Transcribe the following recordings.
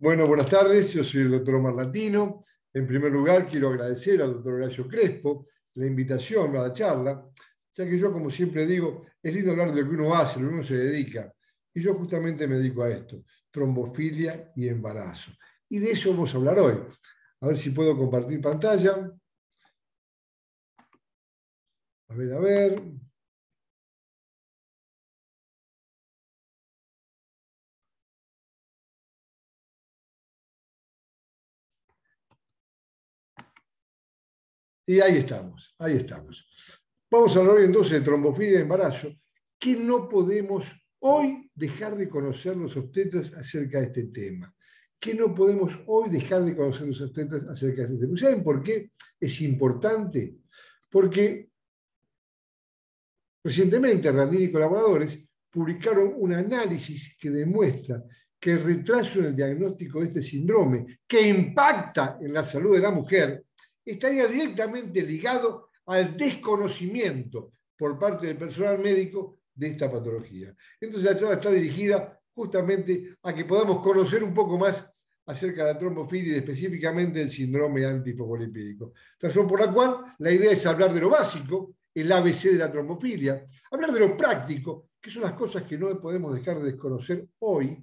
Bueno, buenas tardes, yo soy el doctor Omar Latino. En primer lugar, quiero agradecer al doctor Horacio Crespo la invitación a la charla, ya que yo, como siempre digo, es lindo hablar de lo que uno hace, lo que uno se dedica. Y yo justamente me dedico a esto, trombofilia y embarazo. Y de eso vamos a hablar hoy. A ver si puedo compartir pantalla. A ver, a ver. Y ahí estamos, ahí estamos. Vamos a hablar hoy entonces de trombofilia y embarazo, que no podemos hoy dejar de conocer los obstetras acerca de este tema. Que no podemos hoy dejar de conocer los obstetras acerca de este tema. ¿Saben por qué es importante? Porque recientemente Randini y colaboradores publicaron un análisis que demuestra que el retraso en el diagnóstico de este síndrome, que impacta en la salud de la mujer, estaría directamente ligado al desconocimiento por parte del personal médico de esta patología. Entonces la charla está dirigida justamente a que podamos conocer un poco más acerca de la trombofilia y específicamente del síndrome antifosfolipídico. Razón por la cual la idea es hablar de lo básico, el ABC de la trombofilia, hablar de lo práctico, que son las cosas que no podemos dejar de desconocer hoy,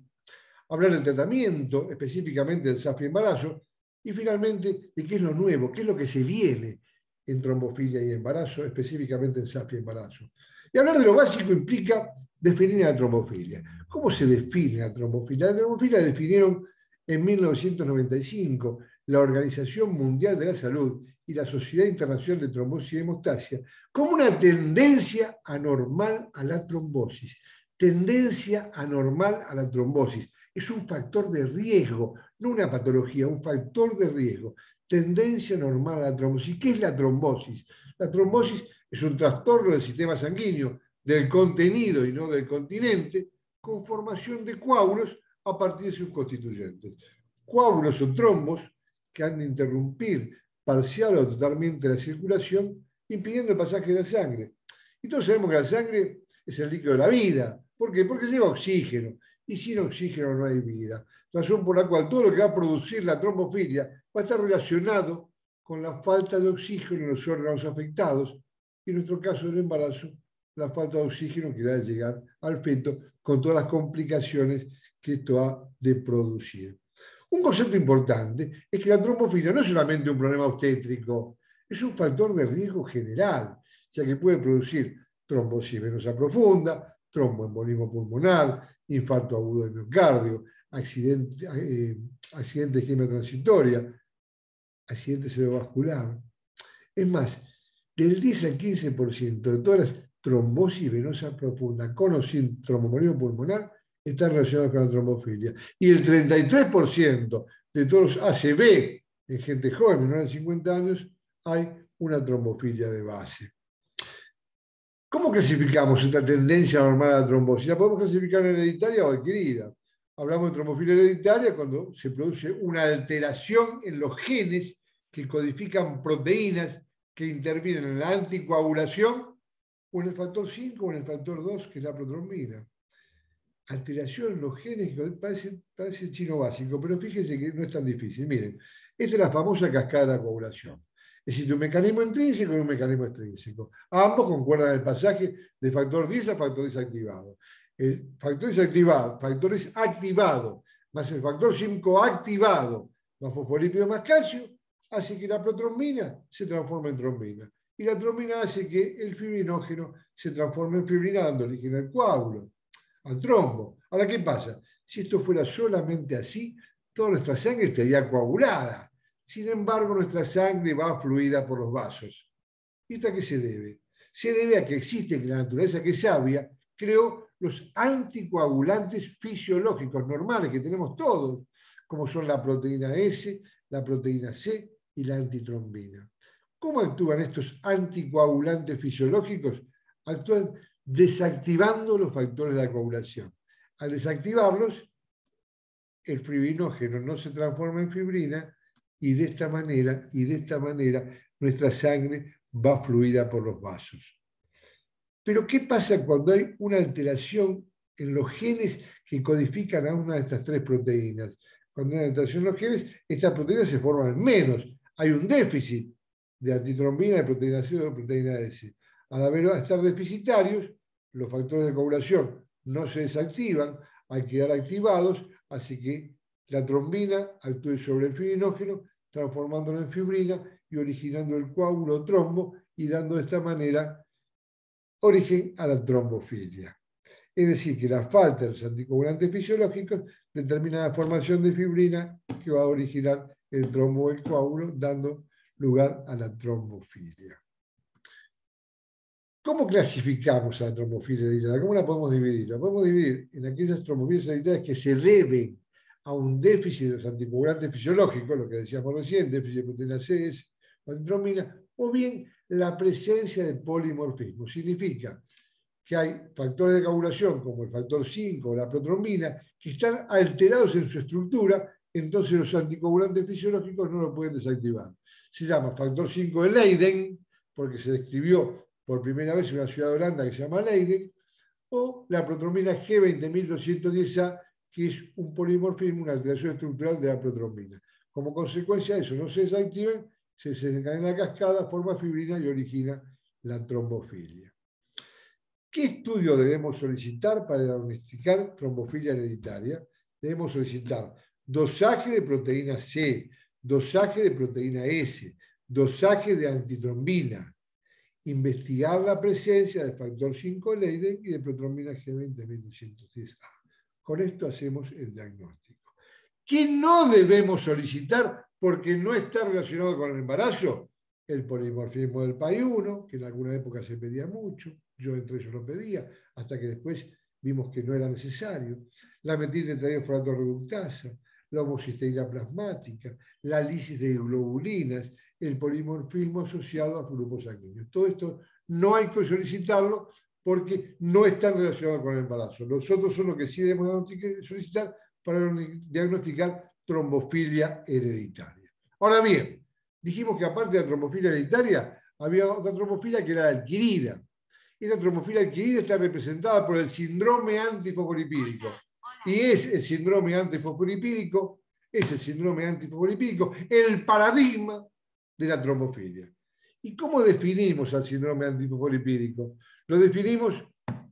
hablar del tratamiento, específicamente del SAFI embarazo, y finalmente de qué es lo nuevo, qué es lo que se viene en trombofilia y embarazo, específicamente en SAFI embarazo. Y hablar de lo básico implica definir la trombofilia. ¿Cómo se define la trombofilia? La trombofilia la definieron en 1995 la Organización Mundial de la Salud y la Sociedad Internacional de Trombosis y Hemostasia como una tendencia anormal a la trombosis. Tendencia anormal a la trombosis. Es un factor de riesgo, no una patología, un factor de riesgo. Tendencia normal a la trombosis. ¿Qué es la trombosis? La trombosis es un trastorno del sistema sanguíneo, del contenido y no del continente, con formación de coágulos a partir de sus constituyentes. Coágulos o trombos que han de interrumpir parcial o totalmente la circulación, impidiendo el pasaje de la sangre. Y todos sabemos que la sangre es el líquido de la vida. ¿Por qué? Porque lleva oxígeno. Y sin oxígeno no hay vida. Razón por la cual todo lo que va a producir la trombofilia va a estar relacionado con la falta de oxígeno en los órganos afectados. Y en nuestro caso del embarazo, la falta de oxígeno que da de llegar al feto con todas las complicaciones que esto ha de producir. Un concepto importante es que la trombofilia no es solamente un problema obstétrico, es un factor de riesgo general, ya que puede producir trombosis venosa profunda, tromboembolismo pulmonar, infarto agudo del miocardio, accidente de isquemia transitoria, accidente cerebrovascular. Es más, del 10 al 15% de todas las trombosis venosas profundas con o sin tromboembolismo pulmonar están relacionados con la trombofilia. Y el 33% de todos los ACV en gente joven, menor de 50 años, hay una trombofilia de base. ¿Cómo clasificamos esta tendencia normal a la trombosis? La podemos clasificar en hereditaria o adquirida. Hablamos de trombofilia hereditaria cuando se produce una alteración en los genes que codifican proteínas que intervienen en la anticoagulación o en el factor 5 o en el factor 2, que es la protrombina. Alteración en los genes, parece chino básico, pero fíjense que no es tan difícil. Miren, esta es la famosa cascada de la coagulación. Existe un mecanismo intrínseco y un mecanismo extrínseco. Ambos concuerdan en el pasaje de factor 10 a factor desactivado. El factor desactivado más el factor 5 activado más fosfolípido más calcio hace que la protrombina se transforme en trombina. Y la trombina hace que el fibrinógeno se transforme en fibrina dando origen al coágulo, al trombo. Ahora, ¿qué pasa? Si esto fuera solamente así, toda nuestra sangre estaría coagulada. Sin embargo, nuestra sangre va fluida por los vasos. ¿Y esto a qué se debe? Se debe a que existe, que la naturaleza, que es sabia, creó los anticoagulantes fisiológicos normales que tenemos todos, como son la proteína S, la proteína C y la antitrombina. ¿Cómo actúan estos anticoagulantes fisiológicos? Actúan desactivando los factores de la coagulación. Al desactivarlos, el fibrinógeno no se transforma en fibrina y de esta manera, nuestra sangre va fluida por los vasos. Pero ¿qué pasa cuando hay una alteración en los genes que codifican a una de estas tres proteínas? cuando hay una alteración en los genes, estas proteínas se forman menos. Hay un déficit de antitrombina, de proteína C o de proteína S. Al estar deficitarios, los factores de coagulación no se desactivan, al quedar activados, así que la trombina actúe sobre el fibrinógeno, transformándolo en fibrina y originando el coágulo trombo y dando de esta manera origen a la trombofilia. Es decir, que la falta de los anticoagulantes fisiológicos determina la formación de fibrina que va a originar el trombo del coágulo, dando lugar a la trombofilia. ¿Cómo clasificamos a la trombofilia hereditaria? ¿Cómo la podemos dividir? La podemos dividir en aquellas trombofilias hereditarias que se deben a un déficit de los anticoagulantes fisiológicos, lo que decíamos recién, déficit de proteína C, o antitrombina, o bien la presencia de polimorfismo. Significa que hay factores de coagulación, como el factor 5 o la protrombina, que están alterados en su estructura, entonces los anticoagulantes fisiológicos no lo pueden desactivar. Se llama factor 5 de Leiden, porque se describió por primera vez en una ciudad de Holanda que se llama Leiden, o la protrombina G20.210A, que es un polimorfismo, una alteración estructural de la protrombina. Como consecuencia de eso, no se desactivan, se desencadena la cascada, forma fibrina y origina la trombofilia. ¿Qué estudio debemos solicitar para diagnosticar trombofilia hereditaria? Debemos solicitar dosaje de proteína C, dosaje de proteína S, dosaje de antitrombina, investigar la presencia del factor 5 Leiden y de protrombina G20.210A. Con esto hacemos el diagnóstico. ¿Qué no debemos solicitar porque no está relacionado con el embarazo? El polimorfismo del PAI1, que en alguna época se pedía mucho, yo entre ellos lo pedía, hasta que después vimos que no era necesario. La metiltetrahidrofolato reductasa, la homocisteína plasmática, la lisis de globulinas, el polimorfismo asociado a grupos sanguíneos. Todo esto no hay que solicitarlo porque no están relacionados con el embarazo. Los otros son los que sí debemos solicitar para diagnosticar trombofilia hereditaria. Ahora bien, dijimos que aparte de la trombofilia hereditaria, había otra trombofilia que era adquirida. Esta trombofilia adquirida está representada por el síndrome antifosfolipídico. Y es el síndrome antifosfolipídico, el paradigma de la trombofilia. ¿Y cómo definimos al síndrome antifosfolipídico? Lo definimos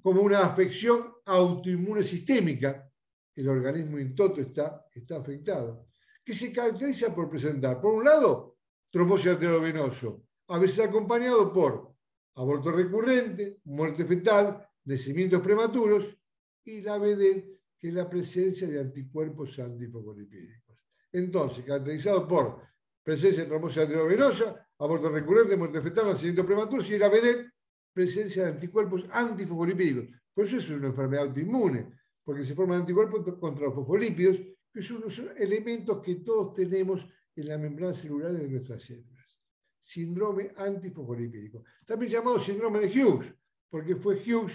como una afección autoinmune sistémica. El organismo in toto está afectado, que se caracteriza por presentar, por un lado, trombosis arteriovenoso, a veces acompañado por aborto recurrente, muerte fetal, nacimientos prematuros y la vedette, que es la presencia de anticuerpos antifosfolipídicos. Entonces, caracterizado por presencia de trombosis arteriovenosa, aborto recurrente, muerte fetal, nacimientos prematuros y la vedette, presencia de anticuerpos antifosfolipídicos. Por eso es una enfermedad autoinmune, porque se forman anticuerpos contra los fosfolípidos, que son unos elementos que todos tenemos en la membrana celular de nuestras células. Síndrome antifosfolipídico. También llamado síndrome de Hughes, porque fue Hughes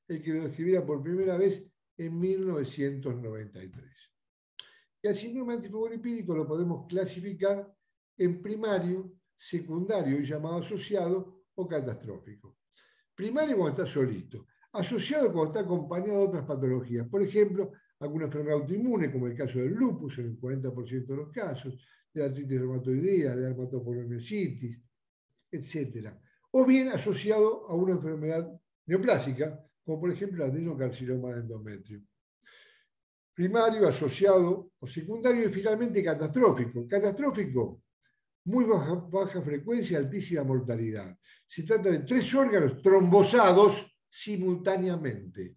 el que lo describía por primera vez en 1993. Y al síndrome antifosfolipídico lo podemos clasificar en primario, secundario y llamado asociado o catastrófico. Primario cuando está solito, asociado cuando está acompañado de otras patologías. Por ejemplo, alguna enfermedad autoinmune, como el caso del lupus, en el 40% de los casos, de la artritis reumatoidea, de la dermatopoliomiositis, etc. O bien asociado a una enfermedad neoplásica, como por ejemplo el adenocarcinoma de endometrio. Primario, asociado o secundario y finalmente catastrófico. Catastrófico, muy baja frecuencia, altísima mortalidad. Se trata de 3 órganos trombosados simultáneamente.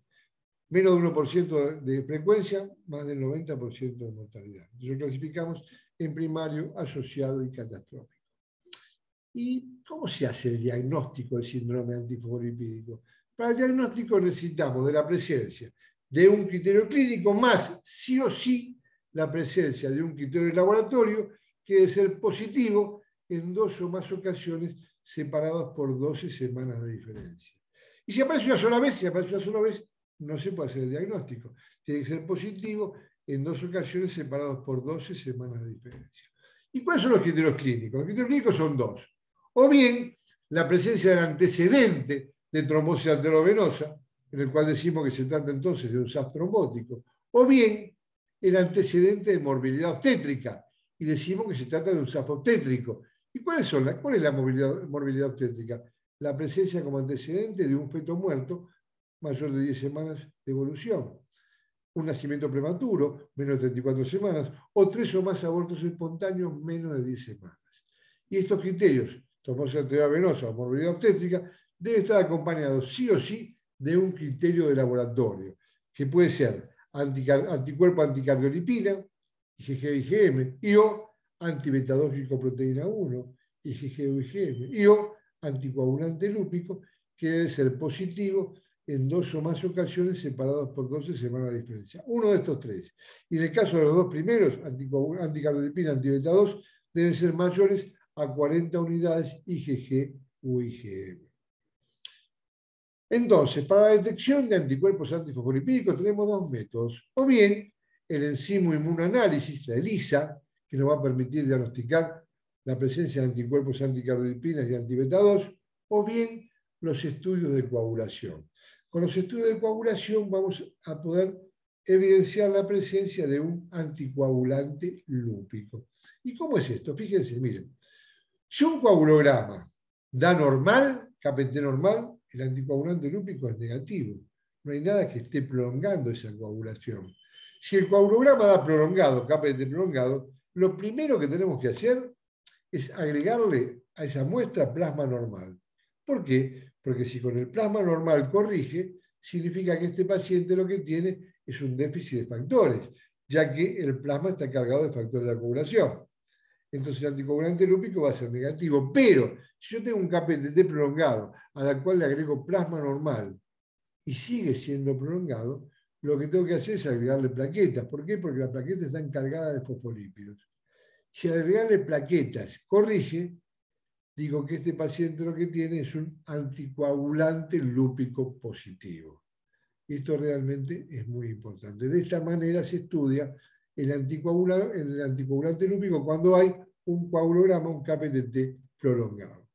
Menos de 1% de frecuencia, más del 90% de mortalidad. Entonces lo clasificamos en primario, asociado y catastrófico. ¿Y cómo se hace el diagnóstico del síndrome antifosfolipídico? Para el diagnóstico necesitamos de la presencia de un criterio clínico más, sí o sí, la presencia de un criterio de laboratorio que debe ser positivo en 2 o más ocasiones separados por 12 semanas de diferencia. Y si aparece una sola vez, no se puede hacer el diagnóstico. Tiene que ser positivo en 2 ocasiones separados por 12 semanas de diferencia. ¿Y cuáles son los criterios clínicos? Los criterios clínicos son 2. O bien la presencia del antecedente de trombosis arteriovenosa, en el cual decimos que se trata entonces de un SAF trombótico. O bien el antecedente de morbilidad obstétrica y decimos que se trata de un SAP obstétrico. ¿Y cuál es la morbilidad obstétrica? La presencia como antecedente de un feto muerto mayor de 10 semanas de evolución, un nacimiento prematuro, menos de 34 semanas, o 3 o más abortos espontáneos, menos de 10 semanas. Y estos criterios, trombosis arterial venosa o morbilidad obstétrica, deben estar acompañados sí o sí de un criterio de laboratorio, que puede ser anticuerpo anticardiolipina, IgG-IgM, y o antibeta 2 glicoproteína 1, IgG-IgM, y o anticoagulante lúpico, que debe ser positivo en 2 o más ocasiones separados por 12 semanas de diferencia. Uno de estos tres. Y en el caso de los dos primeros, anticardiolipina, antibeta 2, deben ser mayores a 40 unidades IgG u IgM. Entonces, para la detección de anticuerpos antifosfolipídicos tenemos dos métodos. O bien, el enzimo inmunoanálisis, la ELISA, que nos va a permitir diagnosticar la presencia de anticuerpos anticardiolipinas y antibeta 2, o bien los estudios de coagulación. Con los estudios de coagulación vamos a poder evidenciar la presencia de un anticoagulante lúpico. ¿Y cómo es esto? Fíjense, miren. Si un coagulograma da normal, KPT normal, el anticoagulante lúpico es negativo. No hay nada que esté prolongando esa coagulación. Si el coagulograma da prolongado, KPT prolongado, lo primero que tenemos que hacer es agregarle a esa muestra plasma normal. ¿Por qué? Porque si con el plasma normal corrige, significa que este paciente lo que tiene es un déficit de factores, ya que el plasma está cargado de factores de la coagulación. Entonces el anticoagulante lúpico va a ser negativo. Pero si yo tengo un KPT prolongado, a la cual le agrego plasma normal, y sigue siendo prolongado, lo que tengo que hacer es agregarle plaquetas. ¿Por qué? Porque las plaquetas están cargadas de fosfolípidos. Si agregarle plaquetas corrige, digo que este paciente lo que tiene es un anticoagulante lúpico positivo. Y esto realmente es muy importante. De esta manera se estudia el anticoagulante lúpico cuando hay un coagulograma, un KPT prolongado.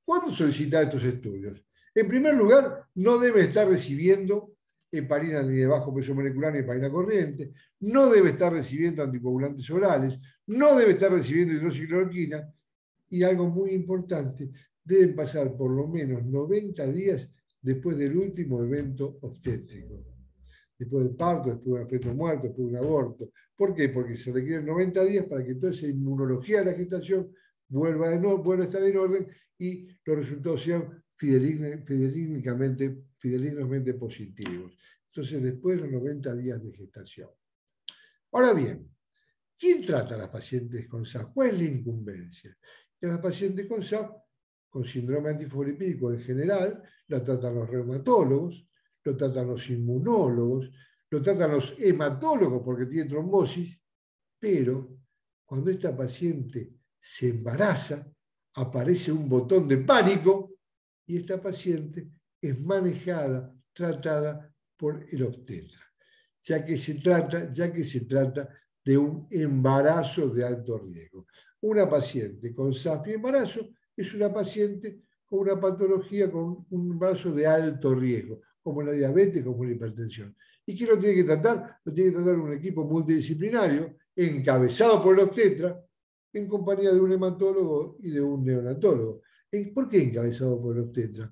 ¿Cuándo solicitar estos estudios? En primer lugar, no debe estar recibiendo heparina ni de bajo peso molecular ni heparina corriente, no debe estar recibiendo anticoagulantes orales, no debe estar recibiendo hidroxicloroquina, y algo muy importante, deben pasar por lo menos 90 días después del último evento obstétrico. Después del parto, después de un feto muerto, después de un aborto. ¿Por qué? Porque se requieren 90 días para que toda esa inmunología de la gestación vuelva a estar en orden y los resultados sean fidedignamente positivos. Entonces, después de los 90 días de gestación. Ahora bien, ¿quién trata a las pacientes con SAP? ¿Cuál es la incumbencia? Que las pacientes con SAP, con síndrome antifosfolipídico en general, lo tratan los reumatólogos, lo tratan los inmunólogos, lo tratan los hematólogos porque tiene trombosis, pero cuando esta paciente se embaraza, aparece un botón de pánico y esta paciente es manejada, tratada por el obstetra, ya que se trata de un embarazo de alto riesgo. Una paciente con SAP y embarazo es una paciente con una patología, con un embarazo de alto riesgo, como la diabetes, como la hipertensión. ¿Y quién lo tiene que tratar? Lo tiene que tratar un equipo multidisciplinario, encabezado por el obstetra, en compañía de un hematólogo y de un neonatólogo. ¿Por qué encabezado por el obstetra?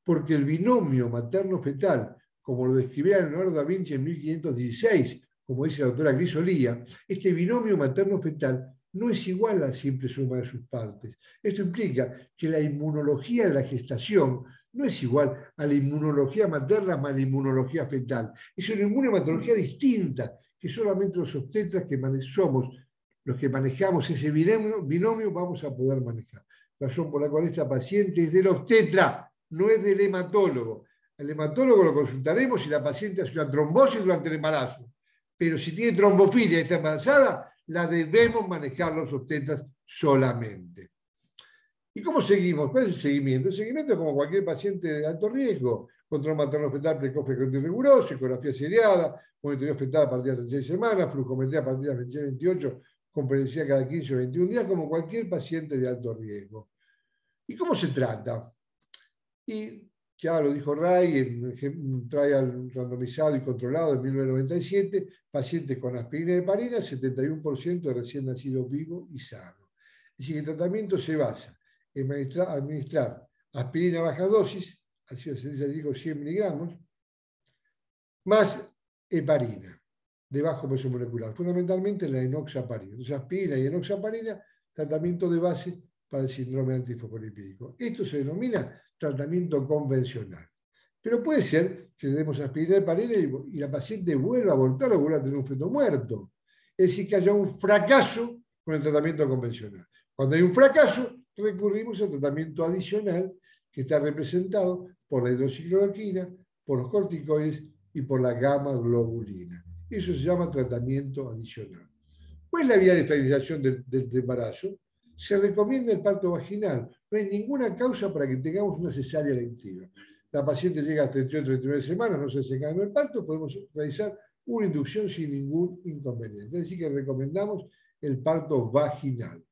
Porque el binomio materno-fetal, como lo describía Leonardo da Vinci en 1516, como dice la doctora Grisolía, este binomio materno-fetal no es igual a la simple suma de sus partes. Esto implica que la inmunología de la gestación no es igual a la inmunología materna más la inmunología fetal. Es una inmunohematología distinta, que solamente los obstetras que somos los que manejamos ese binomio vamos a poder manejar. Razón por la cual esta paciente es del obstetra, no es del hematólogo. Al hematólogo lo consultaremos si la paciente hace una trombosis durante el embarazo. Pero si tiene trombofilia y está embarazada, la debemos manejar los obstetras solamente. ¿Y cómo seguimos? ¿Cuál es el seguimiento? El seguimiento es como cualquier paciente de alto riesgo: control materno-fetal precoz, frecuente y riguroso, ecografía seriada, monitoreo fetal a partir de las 36 semanas, flujometría a partir de las 26, 28, con periodicidad cada 15 o 21 días, como cualquier paciente de alto riesgo. ¿Y cómo se trata? Y ya lo dijo Ray, en un trial randomizado y controlado en 1997, pacientes con aspirina y heparina, 71% de recién nacidos vivos y sanos. Es decir, que el tratamiento se basa en administrar aspirina a baja dosis, ácido salicílico 100 miligramos, más heparina de bajo peso molecular, fundamentalmente la enoxaparina. Entonces, aspirina y enoxaparina, tratamiento de base para el síndrome antifosfolipídico. Esto se denomina tratamiento convencional. Pero puede ser que le demos aspirina y heparina y la paciente vuelva a abortar o vuelva a tener un feto muerto. Es decir, que haya un fracaso con el tratamiento convencional. Cuando hay un fracaso, recurrimos al tratamiento adicional que está representado por la hidroxicloroquina, por los corticoides y por la gamma globulina. Eso se llama tratamiento adicional. ¿Cuál es la vía de estabilización del embarazo? Se recomienda el parto vaginal. No hay ninguna causa para que tengamos una cesárea electiva. La paciente llega a 38 o 39 semanas, no se desencadena el parto, podemos realizar una inducción sin ningún inconveniente. Es decir, que recomendamos el parto vaginal.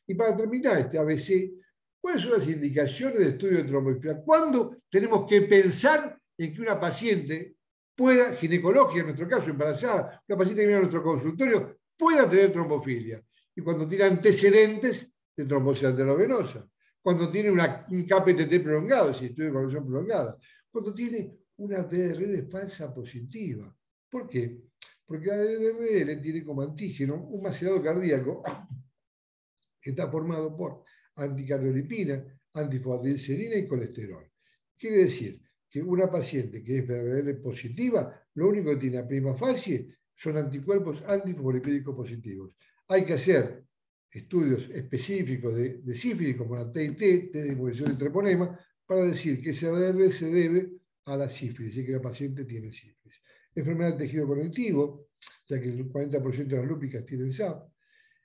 Y para terminar este ABC, ¿cuáles son las indicaciones del estudio de trombofilia? ¿Cuándo tenemos que pensar en que una paciente pueda, ginecológica en nuestro caso, embarazada, una paciente que viene a nuestro consultorio, pueda tener trombofilia? Y cuando tiene antecedentes de trombosis arteriovenosa, cuando tiene un KPTT prolongado, si estudio de coagulación prolongada, cuando tiene una VRL falsa positiva. ¿Por qué? Porque la VRL tiene como antígeno un macerado cardíaco que está formado por anticardiolipina, antifosfatidilcerina y colesterol. Quiere decir que una paciente que es VRL positiva, lo único que tiene a prima facie son anticuerpos antifosfolipídicos positivos. Hay que hacer estudios específicos de sífilis, como la TIT, test de inmunización de treponema, para decir que ese VRL se debe a la sífilis, y que la paciente tiene sífilis. Enfermedad del tejido conectivo, ya que el 40% de las lúpicas tienen SAP.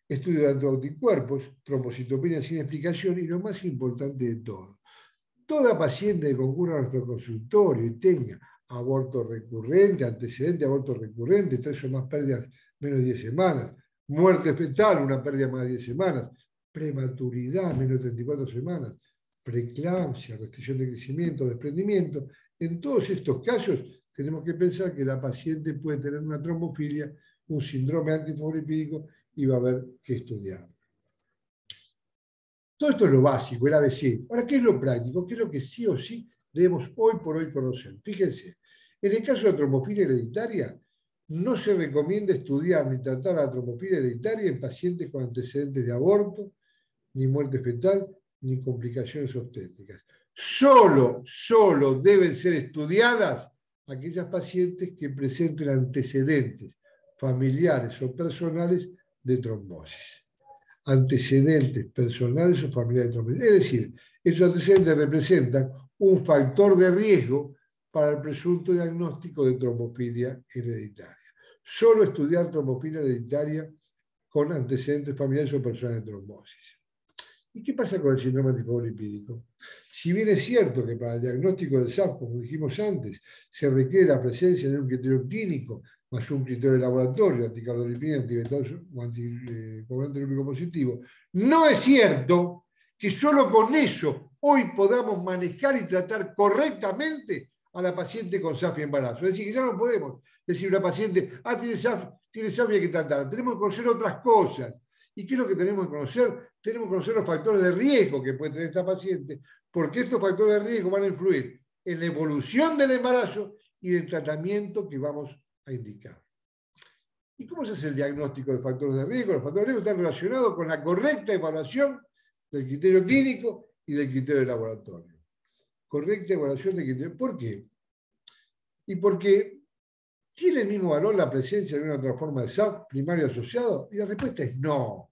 Estudio de anticuerpos, trombocitopenia sin explicación y lo más importante de todo, toda paciente que concurra a nuestro consultorio y tenga aborto recurrente, antecedente de aborto recurrente, 3 o más pérdidas menos de 10 semanas, muerte fetal, una pérdida más de 10 semanas, prematuridad menos de 34 semanas, preeclampsia, restricción de crecimiento, desprendimiento, en todos estos casos tenemos que pensar que la paciente puede tener una trombofilia, un síndrome antifosfolipídico y va a haber que estudiar. Todo esto es lo básico, el ABC. Ahora, ¿qué es lo práctico? ¿Qué es lo que sí o sí debemos hoy por hoy conocer? Fíjense, en el caso de la trombofilia hereditaria, no se recomienda estudiar ni tratar a la trombofilia hereditaria en pacientes con antecedentes de aborto, ni muerte fetal, ni complicaciones obstétricas. Solo deben ser estudiadas aquellas pacientes que presenten antecedentes familiares o personales de trombosis. Antecedentes personales o familiares de trombosis. Es decir, esos antecedentes representan un factor de riesgo para el presunto diagnóstico de trombofilia hereditaria. Solo estudiar trombofilia hereditaria con antecedentes familiares o personales de trombosis. ¿Y qué pasa con el síndrome antifosfolipídico? Si bien es cierto que para el diagnóstico del SAP, como dijimos antes, se requiere la presencia de un criterio clínico más un criterio de laboratorio, anticardiolipina, antibetazo o anticoagulante lúpico positivo, no es cierto que solo con eso hoy podamos manejar y tratar correctamente a la paciente con SAF y embarazo. Es decir, que ya no podemos decir a una paciente, tiene SAF y hay que tratarla. Tenemos que conocer otras cosas. ¿Y qué es lo que tenemos que conocer? Tenemos que conocer los factores de riesgo que puede tener esta paciente, porque estos factores de riesgo van a influir en la evolución del embarazo y del tratamiento que vamos a indicar. ¿Y cómo se hace el diagnóstico de factores de riesgo? Los factores de riesgo están relacionados con la correcta evaluación del criterio clínico y del criterio de laboratorio. Correcta evaluación del criterio. ¿Por qué? Y porque ¿tiene el mismo valor la presencia de una otra forma de SAP primario asociado? Y la respuesta es no.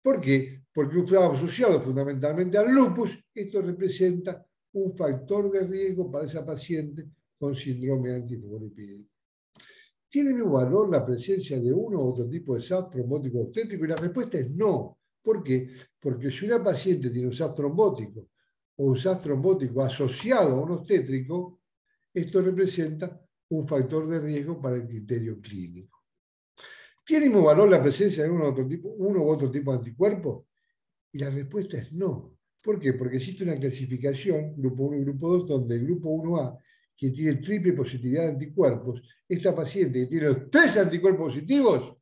¿Por qué? Porque un SAP asociado fundamentalmente al lupus, esto representa un factor de riesgo para esa paciente con síndrome antifosfolipídico. ¿Tiene el mismo valor la presencia de uno u otro tipo de SAP trombótico obstétrico? Y la respuesta es no. ¿Por qué? Porque si una paciente tiene un SAP trombótico o un SAP trombótico asociado a un obstétrico, esto representa un factor de riesgo para el criterio clínico. ¿Tiene el mismo valor la presencia de uno u otro tipo de anticuerpo? Y la respuesta es no, ¿Por qué? Porque existe una clasificación, grupo 1 y grupo 2, donde el grupo 1A, que tiene triple positividad de anticuerpos, esta paciente que tiene los 3 anticuerpos positivos,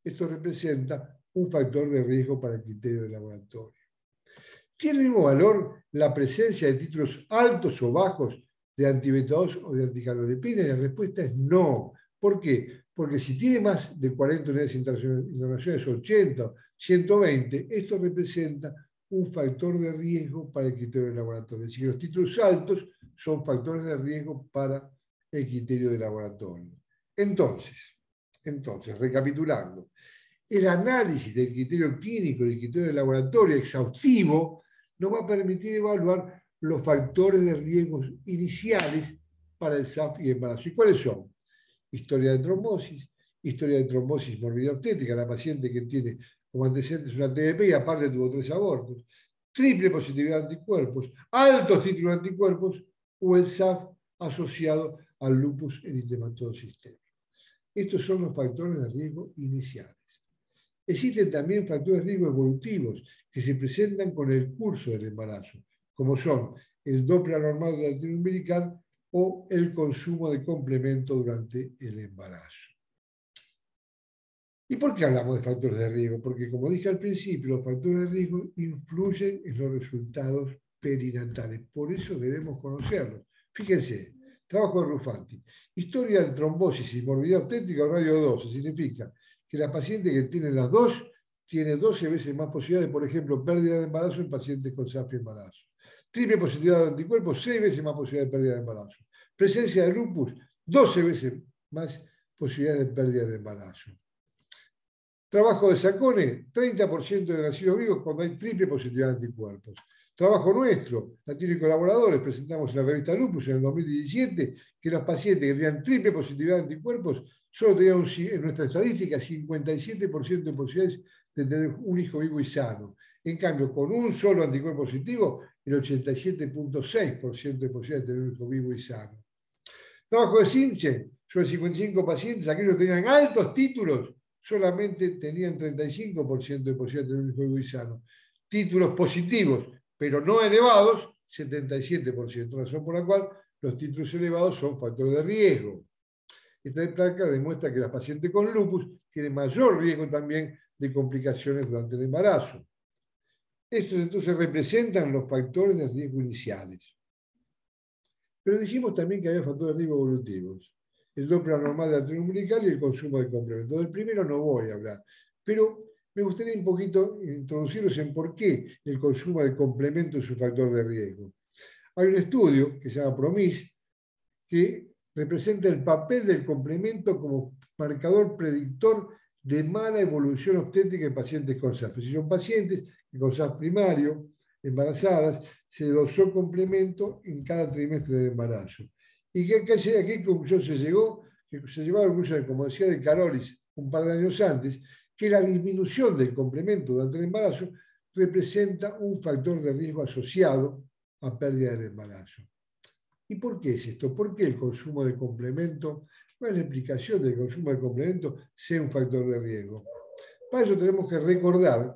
esto representa un factor de riesgo para el criterio de laboratorio. ¿Tiene el mismo valor la presencia de títulos altos o bajos de anti-beta-2 o de anticardiolepina? Y la respuesta es no. ¿Por qué? Porque si tiene más de 40 unidades internacionales, 80, 120, esto representa un factor de riesgo para el criterio de laboratorio. Es decir, los títulos altos son factores de riesgo para el criterio de laboratorio. Entonces, recapitulando, el análisis del criterio clínico y del criterio de laboratorio exhaustivo nos va a permitir evaluar los factores de riesgo iniciales para el SAF y embarazo. ¿Y cuáles son? Historia de trombosis morbidez obstétrica, la paciente que tiene como antecedentes una TBP y aparte tuvo 3 abortos, triple positividad de anticuerpos, altos títulos de anticuerpos o el SAF asociado al lupus eritematoso sistémico. Estos son los factores de riesgo iniciales. Existen también factores de riesgo evolutivos que se presentan con el curso del embarazo, como son el Doppler anormal de la arteria umbilical o el consumo de complemento durante el embarazo. ¿Y por qué hablamos de factores de riesgo? Porque, como dije al principio, los factores de riesgo influyen en los resultados perinatales. Por eso debemos conocerlos. Fíjense, trabajo de Rufanti. Historia de trombosis y morbidez obstétrica o radio 12. Significa que la paciente que tiene las dos tiene 12 veces más posibilidades de, por ejemplo, pérdida de embarazo en pacientes con SAF y embarazo. Triple positividad de anticuerpos, 6 veces más posibilidad de pérdida de embarazo. Presencia de lupus, 12 veces más posibilidades de pérdida de embarazo. Trabajo de Sacone, 30% de nacidos vivos cuando hay triple positividad de anticuerpos. Trabajo nuestro, latino y colaboradores, presentamos en la revista Lupus en el 2017 que los pacientes que tenían triple positividad de anticuerpos solo tenían en nuestra estadística 57% de posibilidades de tener un hijo vivo y sano. En cambio, con un solo anticuerpo positivo, el 87.6% de posibilidades de tener un hijo vivo y sano. Trabajo de Simchen, sobre 55 pacientes, aquellos que tenían altos títulos, solamente tenían 35% de posibilidad de tener un hijo vivo y sano. Títulos positivos, pero no elevados, 77%, razón por la cual los títulos elevados son factores de riesgo. Esta placa demuestra que las pacientes con lupus tienen mayor riesgo también de complicaciones durante el embarazo. Estos entonces representan los factores de riesgo iniciales. Pero dijimos también que había factores de riesgo evolutivos. El Doppler anormal de la arteria umbilical y el consumo de complementos. Del primero no voy a hablar, pero me gustaría un poquito introducirlos en por qué el consumo de complementos es un factor de riesgo. Hay un estudio que se llama PROMIS que representa el papel del complemento como marcador predictor de mala evolución obstétrica en pacientes con SAF. Si son pacientes que con SAF primario, embarazadas, se dosó complemento en cada trimestre del embarazo. ¿Y a qué conclusión se llegó? Se llegó a la conclusión, como decía de Carolis un par de años antes, que la disminución del complemento durante el embarazo representa un factor de riesgo asociado a pérdida del embarazo. ¿Y por qué es esto? ¿Por qué el consumo de complemento? ¿Cuál es la explicación del consumo de complemento sea un factor de riesgo? Para eso tenemos que recordar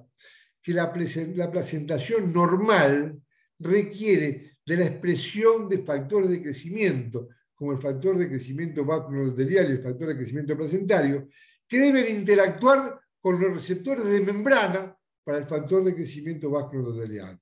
que la placentación normal requiere de la expresión de factores de crecimiento, como el factor de crecimiento vasculoendotelial y el factor de crecimiento placentario, que deben interactuar con los receptores de membrana para el factor de crecimiento vasculoendotelial.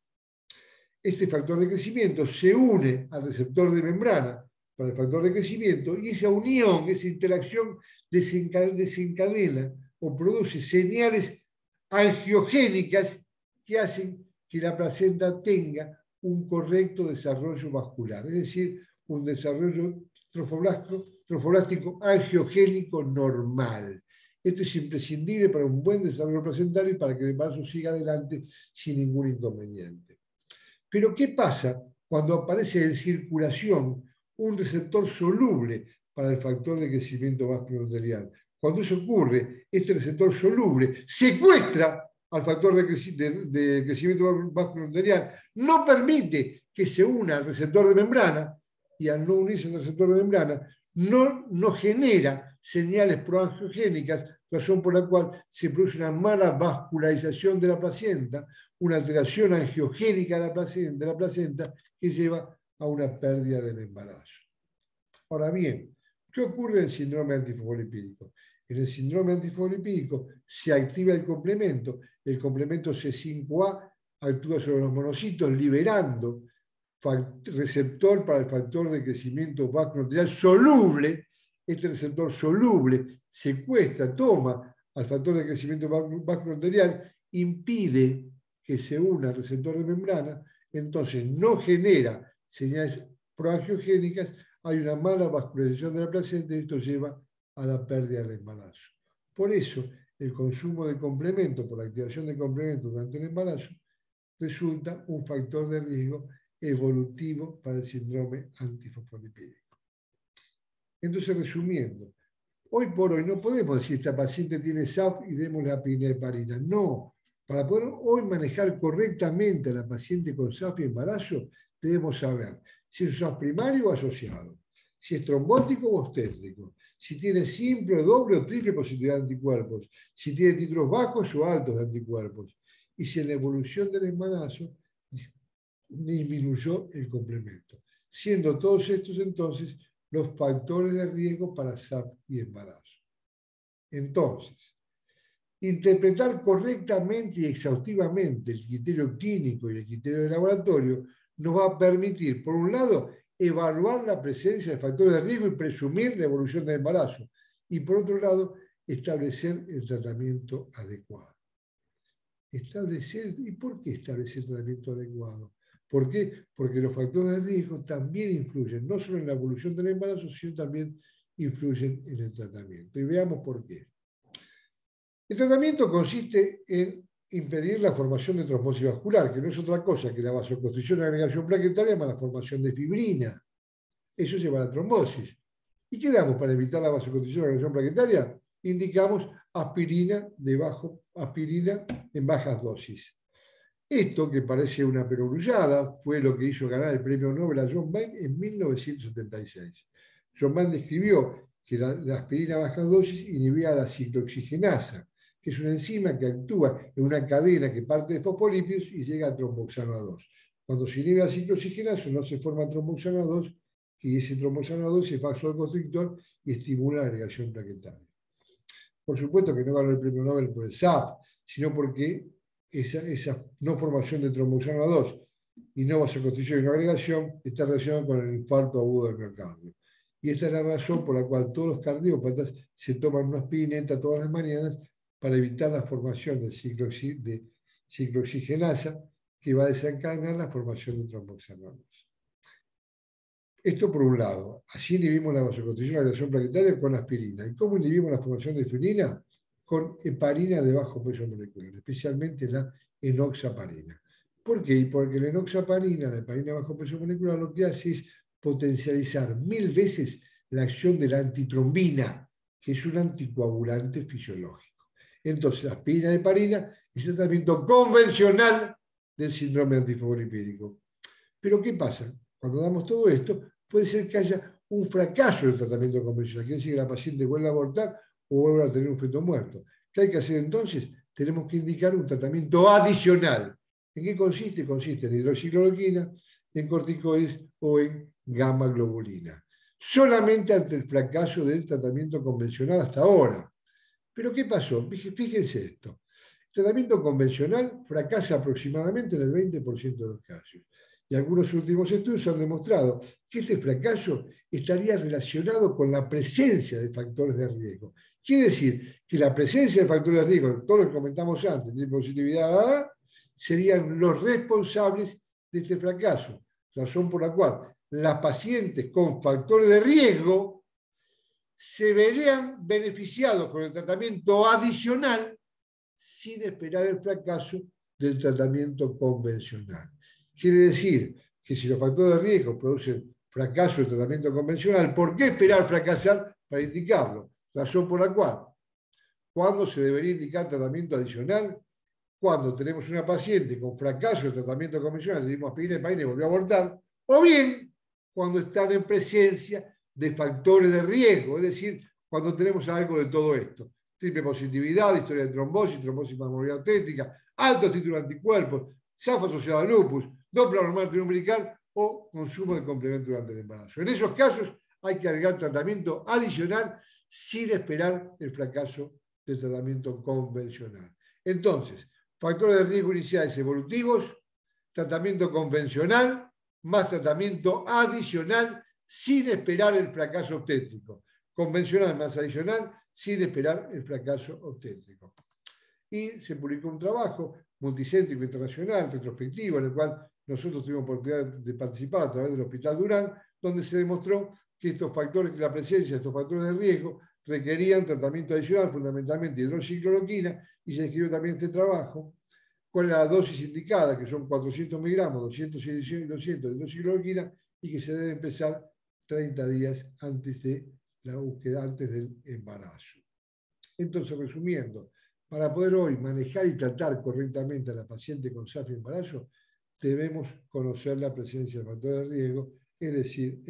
Este factor de crecimiento se une al receptor de membrana para el factor de crecimiento y esa unión, esa interacción desencadena o produce señales angiogénicas que hacen que la placenta tenga un correcto desarrollo vascular, es decir, un desarrollo trofoblástico angiogénico normal. Esto es imprescindible para un buen desarrollo placentario y para que el embarazo siga adelante sin ningún inconveniente. Pero ¿qué pasa cuando aparece en circulación un receptor soluble para el factor de crecimiento vasculoendotelial? Cuando eso ocurre, este receptor soluble secuestra al factor de crecimiento vasculoendotelial, no permite que se una al receptor de membrana, y al no unirse al receptor de membrana, no genera señales proangiogénicas, razón por la cual se produce una mala vascularización de la placenta, una alteración angiogénica de la placenta que lleva a una pérdida del embarazo. Ahora bien, ¿qué ocurre en el síndrome antifosfolipídico? En el síndrome antifosfolipídico se activa el complemento C5A actúa sobre los monocitos liberando receptor para el factor de crecimiento vascular soluble. Este receptor soluble secuestra, toma al factor de crecimiento vascular, impide que se una al receptor de membrana, entonces no genera señales proangiogénicas, hay una mala vascularización de la placenta y esto lleva a la pérdida del embarazo. Por eso, el consumo de complemento, por la activación de complemento durante el embarazo, resulta un factor de riesgo evolutivo para el síndrome antifosfolipídico. Entonces, resumiendo, hoy por hoy no podemos decir esta paciente tiene SAF y démosle aspirina y heparina. No, para poder hoy manejar correctamente a la paciente con SAF y embarazo, debemos saber si es un SAF primario o asociado, si es trombótico o obstétrico, si tiene simple, doble o triple positividad de anticuerpos, si tiene titros bajos o altos de anticuerpos, y si en la evolución del embarazo disminuyó el complemento, siendo todos estos entonces los factores de riesgo para SAF y embarazo. Entonces, interpretar correctamente y exhaustivamente el criterio clínico y el criterio de laboratorio nos va a permitir, por un lado, evaluar la presencia de factores de riesgo y presumir la evolución del embarazo, y por otro lado, establecer el tratamiento adecuado. ¿Y por qué establecer el tratamiento adecuado? ¿Por qué? Porque los factores de riesgo también influyen, no solo en la evolución del embarazo, sino también influyen en el tratamiento. Y veamos por qué. El tratamiento consiste en impedir la formación de trombosis vascular, que no es otra cosa que la vasoconstricción y agregación plaquetaria más la formación de fibrina. Eso lleva a la trombosis. ¿Y qué damos para evitar la vasoconstricción y agregación plaquetaria? Indicamos aspirina en bajas dosis. Esto, que parece una perogrullada, fue lo que hizo ganar el premio Nobel a John Vane en 1976. John Vane describió que la aspirina a bajas dosis inhibía la ciclooxigenasa, que es una enzima que actúa en una cadena que parte de fosfolípidos y llega a tromboxano A2. Cuando se inhibe la ciclooxigenasa no se forma tromboxano A2 y ese tromboxano A2 es vasoconstrictor y estimula la agregación plaquetaria. Por supuesto que no ganó el premio Nobel por el SAF, sino porque esa no formación de tromboxano A2 y no vasoconstricción y no agregación está relacionada con el infarto agudo del miocardio. Y esta es la razón por la cual todos los cardiópatas se toman una aspirineta todas las mañanas para evitar la formación de ciclooxigenasa que va a desencadenar la formación de tromboxano A2. Esto por un lado. Así inhibimos la vasoconstricción y la agregación plaquetaria con aspirina. ¿Y cómo inhibimos la formación de fibrina? Con heparina de bajo peso molecular, especialmente la enoxaparina. ¿Por qué? Porque la enoxaparina, la heparina de bajo peso molecular, lo que hace es potencializar 1000 veces la acción de la antitrombina, que es un anticoagulante fisiológico. Entonces, la aspirina y heparina es el tratamiento convencional del síndrome antifosfolipídico. Pero ¿qué pasa? Cuando damos todo esto, puede ser que haya un fracaso del tratamiento convencional, quiere decir que la paciente vuelva a abortar o vuelva a tener un feto muerto. ¿Qué hay que hacer entonces? Tenemos que indicar un tratamiento adicional. ¿En qué consiste? Consiste en hidroxicloroquina, en corticoides o en gamma globulina. Solamente ante el fracaso del tratamiento convencional hasta ahora. ¿Pero qué pasó? Fíjense esto. El tratamiento convencional fracasa aproximadamente en el 20% de los casos. Y algunos últimos estudios han demostrado que este fracaso estaría relacionado con la presencia de factores de riesgo. Quiere decir que la presencia de factores de riesgo, todos los que comentamos antes, de positividad A, serían los responsables de este fracaso. Razón por la cual las pacientes con factores de riesgo se verían beneficiados con el tratamiento adicional sin esperar el fracaso del tratamiento convencional. Quiere decir que si los factores de riesgo producen fracaso del tratamiento convencional, ¿por qué esperar fracasar para indicarlo? Razón por la cual, ¿cuándo se debería indicar tratamiento adicional? Cuando tenemos una paciente con fracaso del tratamiento convencional, le dimos aspirina y heparina y volvió a abortar, o bien cuando están en presencia de factores de riesgo, es decir, cuando tenemos algo de todo esto. Triple positividad, historia de trombosis, trombosis pulmonar artética, altos títulos de anticuerpos, SAF asociado a lupus, doppler normal triumbilical o consumo de complemento durante el embarazo. En esos casos hay que agregar tratamiento adicional sin esperar el fracaso del tratamiento convencional. Entonces, factores de riesgo iniciales evolutivos, tratamiento convencional, más tratamiento adicional sin esperar el fracaso obstétrico. Convencional más adicional sin esperar el fracaso obstétrico. Y se publicó un trabajo multicéntrico internacional, retrospectivo, en el cual nosotros tuvimos oportunidad de participar a través del Hospital Durán, donde se demostró que estos factores, que la presencia de estos factores de riesgo requerían tratamiento adicional, fundamentalmente hidroxicloroquina, y se describió también este trabajo, cuál era la dosis indicada, que son 400 miligramos, 200 y 200 de hidroxicloroquina, y que se debe empezar 30 días antes de la búsqueda, antes del embarazo. Entonces, resumiendo, para poder hoy manejar y tratar correctamente a la paciente con SAF y embarazo, debemos conocer la presencia de factores de riesgo, es decir,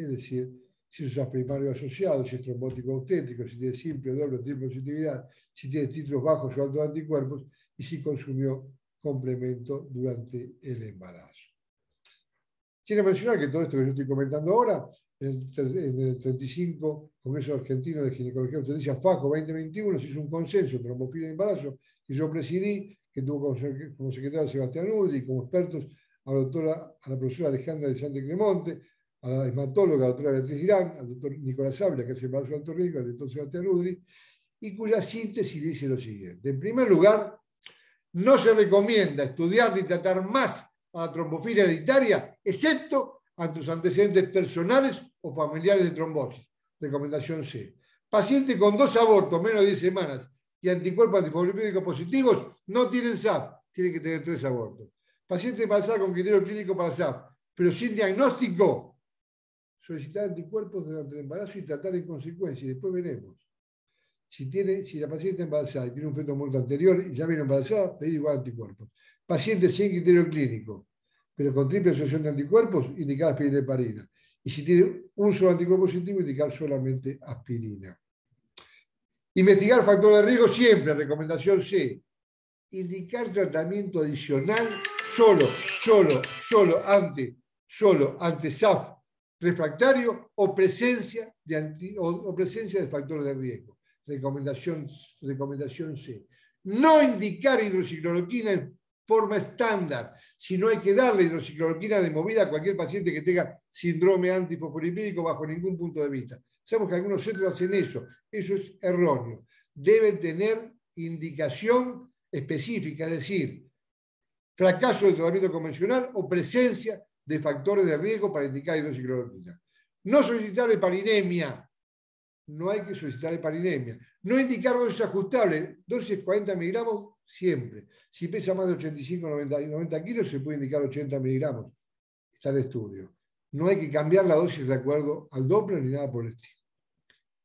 si es SAF primario asociado, si es trombótico obstétrico, si tiene simple, doble o triple positividad, si tiene títulos bajos o altos anticuerpos y si consumió complemento durante el embarazo. Quiero mencionar que todo esto que yo estoy comentando ahora, en el 35 Congreso Argentino de Ginecología y Obstetricia FACO 2021, se hizo un consenso en trombofilia y embarazo que yo presidí, que tuvo como secretario Sebastián Udri, como expertos a la profesora Alejandra de Sante Cremonte, a la hematóloga, la doctora Beatriz Girán, al doctor Nicolás Ávila, que hace embarazo de alto riesgo, al doctor Sebastián Udri, y cuya síntesis dice lo siguiente. En primer lugar, no se recomienda estudiar ni tratar más a la trombofilia hereditaria, excepto ante sus antecedentes personales o familiares de trombosis. Recomendación C. Paciente con 2 abortos menos de 10 semanas y anticuerpos antifosfolipídicos positivos no tienen SAF, tienen que tener 3 abortos. Paciente embarazada con criterio clínico para SAF, pero sin diagnóstico, solicitar anticuerpos durante el embarazo y tratar en consecuencia, y después veremos. Si la paciente está embarazada y tiene un feto muerto anterior y ya viene embarazada, pedir igual anticuerpos. Paciente sin criterio clínico, pero con triple asociación de anticuerpos, indicar aspirina y heparina. Y si tiene un solo anticuerpo positivo, indicar solamente aspirina. Investigar factores de riesgo siempre, recomendación C. Indicar tratamiento adicional solo ante SAF refractario o presencia de factores de riesgo. Recomendación C. No indicar hidroxicloroquina en forma estándar, sino hay que darle hidroxicloroquina de movida a cualquier paciente que tenga síndrome antifosfolipídico bajo ningún punto de vista. Sabemos que algunos centros hacen eso es erróneo. Deben tener indicación específica, es decir, fracaso del tratamiento convencional o presencia de factores de riesgo para indicar hidroxicloroquina. No solicitar heparinemia. No hay que solicitar heparinemia. No indicar dosis ajustable. Dosis 40 miligramos siempre. Si pesa más de 85, 90 kilos, se puede indicar 80 miligramos. Está el estudio. No hay que cambiar la dosis de acuerdo al Doppler ni nada por el estilo.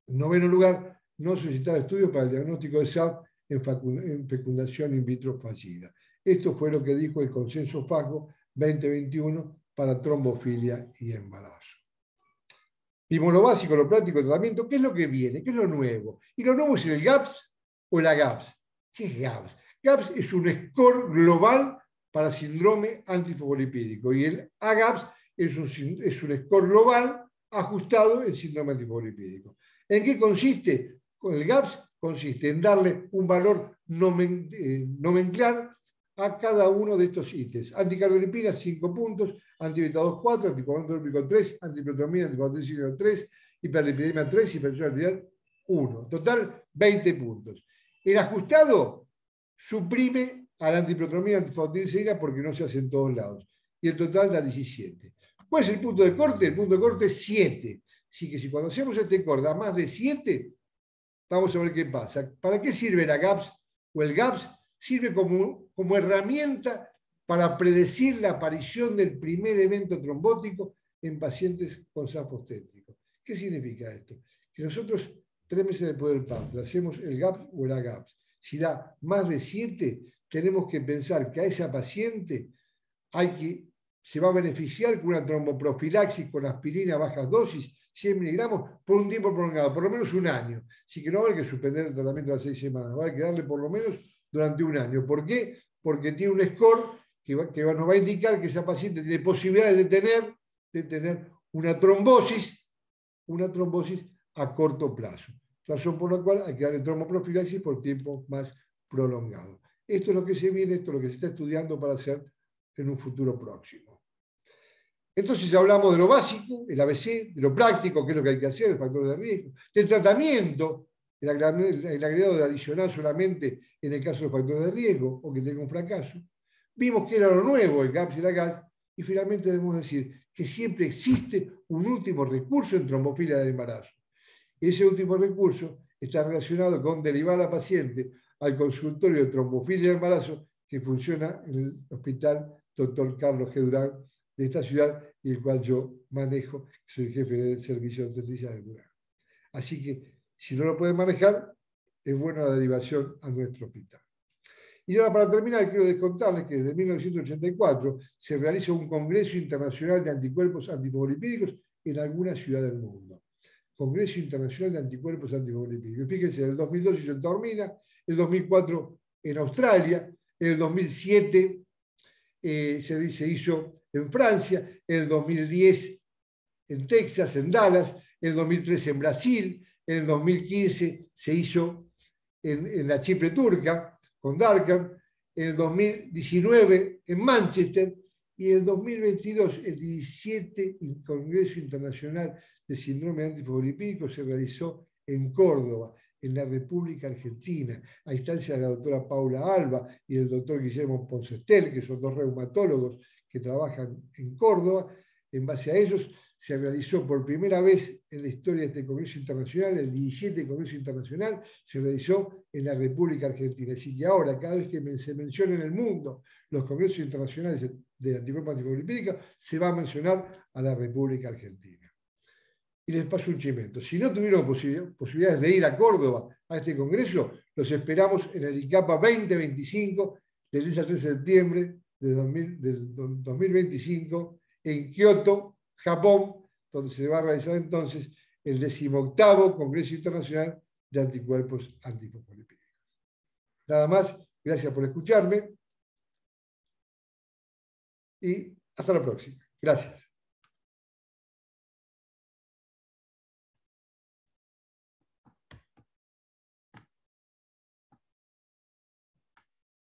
En noveno lugar, no solicitar estudios para el diagnóstico de SAF en fecundación in vitro fallida. Esto fue lo que dijo el consenso FACO 2021 para trombofilia y embarazo. Vimos lo básico, lo práctico, el tratamiento. ¿Qué es lo que viene? ¿Qué es lo nuevo? Y lo nuevo es el GAPS o la GAPS. ¿Qué es GAPS? GAPS es un score global para síndrome antifosfolipídico y el AGAPS es un score global ajustado en síndrome antifosfolipídico. ¿En qué consiste? El GAPS consiste en darle un valor nomenclar a cada uno de estos ítems. Anticardiolipina 5 puntos, antibeta 2 4, anticoagulante trópico 3, antiprotomía, anticoagulante 3, hiperlipidemia 3, hipertensión arterial 1. Total 20 puntos. El ajustado suprime a la antiprotomía, antifosfolipidemia porque no se hace en todos lados. Y el total da 17. ¿Cuál es el punto de corte? El punto de corte es 7. Así que si cuando hacemos este corte a más de 7, vamos a ver qué pasa. ¿Para qué sirve la GAPS o el GAPS? Sirve como herramienta para predecir la aparición del primer evento trombótico en pacientes con SAF obstétrico. ¿Qué significa esto? Que nosotros 3 meses después del parto hacemos el GAPS o el AGAPS. Si da más de 7, tenemos que pensar que a esa paciente se va a beneficiar con una tromboprofilaxis con aspirina a bajas dosis 100 miligramos por un tiempo prolongado, por lo menos un año. Así que no va a haber que suspender el tratamiento a las 6 semanas, va a haber que darle por lo menos durante un año. ¿Por qué? Porque tiene un score que nos va a indicar que esa paciente tiene posibilidades de tener una trombosis a corto plazo. Razón por la cual hay que darle tromboprofilaxis por tiempo más prolongado. Esto es lo que se viene, esto es lo que se está estudiando para hacer en un futuro próximo. Entonces hablamos de lo básico, el ABC, de lo práctico, qué es lo que hay que hacer, el factor de riesgo, del tratamiento, el agregado de adicional solamente en el caso de los factores de riesgo o que tenga un fracaso. Vimos que era lo nuevo, el GAPS y la GAS, y finalmente debemos decir que siempre existe un último recurso en trombofilia del embarazo. Ese último recurso está relacionado con derivar a la paciente al consultorio de trombofilia del embarazo que funciona en el Hospital Dr. Carlos G. Durán de esta ciudad y el cual yo manejo, soy jefe del servicio de obstetricia de Durán. Así que, si no lo pueden manejar, es buena la derivación a nuestro hospital. Y ahora, para terminar, quiero descontarles que desde 1984 se realiza un Congreso Internacional de Anticuerpos Antifosfolipídicos en alguna ciudad del mundo. Congreso Internacional de Anticuerpos Antifosfolipídicos. Fíjense, en el 2002 hizo en Taormina, el 2004 en Australia, en el 2007 se hizo en Francia, en el 2010 en Texas, en Dallas, en el 2013 en Brasil, en el 2015 se hizo en la Chipre turca, con Darkham, en el 2019 en Manchester, y en el 2022 el 17 Congreso Internacional de Síndrome Antifosfolipídico se realizó en Córdoba, en la República Argentina, a instancia de la doctora Paula Alba y del doctor Guillermo Poncestel, que son dos reumatólogos que trabajan en Córdoba. En base a ellos se realizó por primera vez en la historia de este Congreso Internacional, el 17 Congreso Internacional, se realizó en la República Argentina. Así que ahora, cada vez que se menciona en el mundo los Congresos Internacionales de Anticuerpos Antifosfolipídicos, se va a mencionar a la República Argentina. Y les paso un chimento. Si no tuvieron posibilidades de ir a Córdoba a este congreso, los esperamos en el ICAPA 2025, del 10 al 13 de septiembre del 2025, en Kioto, Japón, donde se va a realizar entonces el 18º Congreso Internacional de Anticuerpos Antifosfolipídicos. Nada más, gracias por escucharme y hasta la próxima. Gracias.